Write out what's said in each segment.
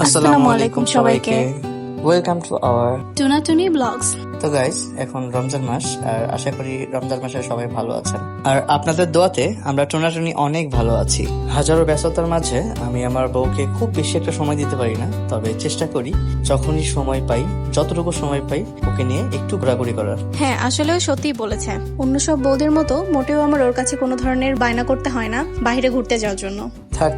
আসসালামু আলাইকুম সবাইকে। Welcome to our Tunatuni vlogs. তো গাইস, এখন রমজান মাস, আর আশা করি রমজান মাসে সবাই ভালো আছেন। আর আপনাদের দোয়াতে আমরা টোনাটুনি অনেক ভালো আছি। হাজারো ব্যস্ততার মাঝে আমি আমার বউকে খুব বেশি একটা সময় দিতে পারি না, তবে চেষ্টা করি যখনই সময় পাই, যতটুকু সময় পাই ওকে নিয়ে একটু ঘোরাঘুরি করার। হ্যাঁ, আসলেও সত্যিই বলেছে। অন্য সব বউদের মতো মোটেও আমার ওর কাছে কোনো ধরনের বায়না করতে হয় না বাইরে ঘুরতে যাওয়ার জন্য।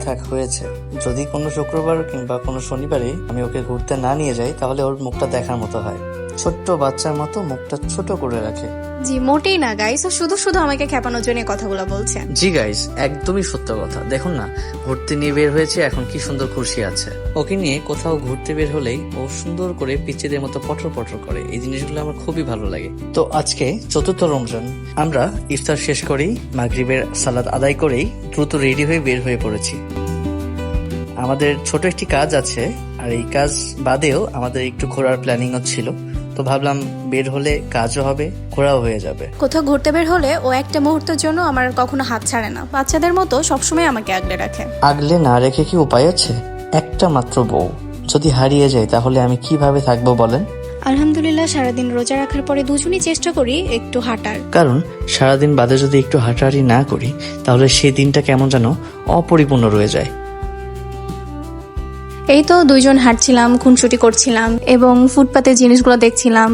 থাক হয়েছে। যদি কোনো শুক্রবার কিংবা কোনো শনিবারে আমি ওকে ঘুরতে না নিয়ে যাই, তাহলে ওর মুখটা দেখার মতো হয়। ছোট্ট বাচ্চার মতো মুখটা ছোট করে রাখে। জি মোটেই না গাইস, ও শুধু শুধু আমাকে খেপানোর জন্য কথাগুলো বলছে। জি গাইস, একদমই সত্য কথা। দেখুন না, ঘুরতে নিয়ে বের হয়েছে, এখন কি সুন্দর খুশি আছে। ওকে নিয়ে কোথাও ঘুরতে বের হলেই ও সুন্দর করে পিচ্চিদের মতো পটর পটর করে। এই জিনিসগুলো আমার খুবই ভালো লাগে। তো আজকে চতুর্থ রমজান, আমরা ইফতার শেষ করেই মাগরিবের সালাত আদায় করেই দ্রুত রেডি হয়ে বের হয়ে পড়েছি। আমাদের ছোট একটি কাজ আছে, আর এই কাজ বাদেও আমাদের একটু ঘোরার প্ল্যানিংও ছিল। তো ভাবলাম বের হলে কাজও হবে, ঘোরাও হয়ে যাবে। কোথাও ঘুরতে বের হলে ও একটা মুহূর্তের জন্য আমার কখনো হাত ছাড়ে না। বাচ্চাদের মতো সবসময় আমাকে আগলে রাখে। আগলে না রেখে কি উপায় আছে? একটা মাত্র বউ যদি হারিয়ে যায়, তাহলে আমি কিভাবে থাকবো বলেন? আলহামদুলিল্লাহ, সারাদিন রোজা রাখার পরে দুজনই চেষ্টা করি একটু হাঁটার। কারণ সারাদিন বাদে যদি একটু হাঁটাহাঁটি না করি, তাহলে সেই দিনটা কেমন যেন অপরিপূর্ণ রয়ে যায়। এই তো দুইজন হাঁটছিলাম, খুনসুটি করছিলাম এবং ফুটপাতে জিনিসগুলো দেখছিলাম।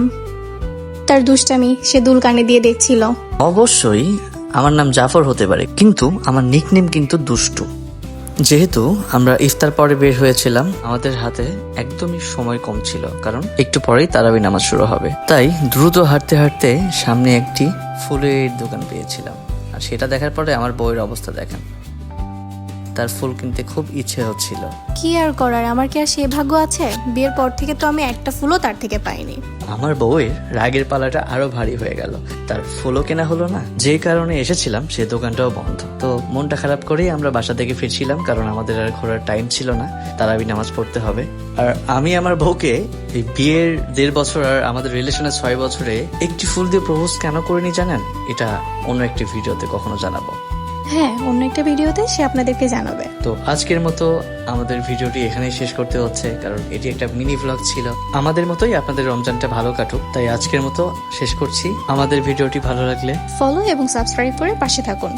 তার দুষ্টামি সে দুল কানে দিয়ে দেখছিল। অবশ্যই আমার নাম জাফর হতে পারে, কিন্তু আমার নিকনেম কিন্তু দুষ্টু। যেহেতু আমরা ইফতার পরে বের হয়েছিলাম, আমাদের হাতে একদমই সময় কম ছিল, কারণ একটু পরেই তারাবি নামাজ শুরু হবে। তাই দ্রুত হাঁটতে হাঁটতে সামনে একটি ফুলের দোকান পেয়েছিলাম, আর সেটা দেখার পরে আমার বউয়ের অবস্থা দেখেন। তার ফুল কিনতে খুব ইচ্ছে হচ্ছিল। কি আর করার, আমার কি আর সে ভাগ্য আছে? বিয়ের পর থেকে তো আমি একটা ফুলও তার থেকে পাইনি। আমার বউয়ের রাগের পালাটা আরো ভারী হয়ে গেল। তার ফুলও কেনা হলো না, যে কারণে এসেছিলাম সে দোকানটাও বন্ধ। তো মনটা খারাপ করেই আমরা বাসা থেকে ফিরছিলাম, কারণ আমাদের আর ঘোরার টাইম ছিল না, তারাবি নামাজ পড়তে হবে। আর আমি আমার বউকে এই বিয়ের 1.5 বছর আর আমাদের রিলেশনের 6 বছরে একটি ফুল দিয়ে প্রপোজ কেন করিনি জানেন? এটা অন্য একটি ভিডিওতে কখনো জানাবো। হ্যাঁ, অন্য একটা ভিডিওতে সে আপনাদেরকে জানাবে। তো আজকের মতো আমাদের ভিডিওটি এখানেই শেষ করতে হচ্ছে, কারণ এটি একটা মিনি ভ্লগ ছিল। আমাদের মতোই আপনাদের রমজানটা ভালো কাটুক, তাই আজকের মতো শেষ করছি। আমাদের ভিডিওটি ভালো লাগলে ফলো এবং সাবস্ক্রাইব করে পাশে থাকুন।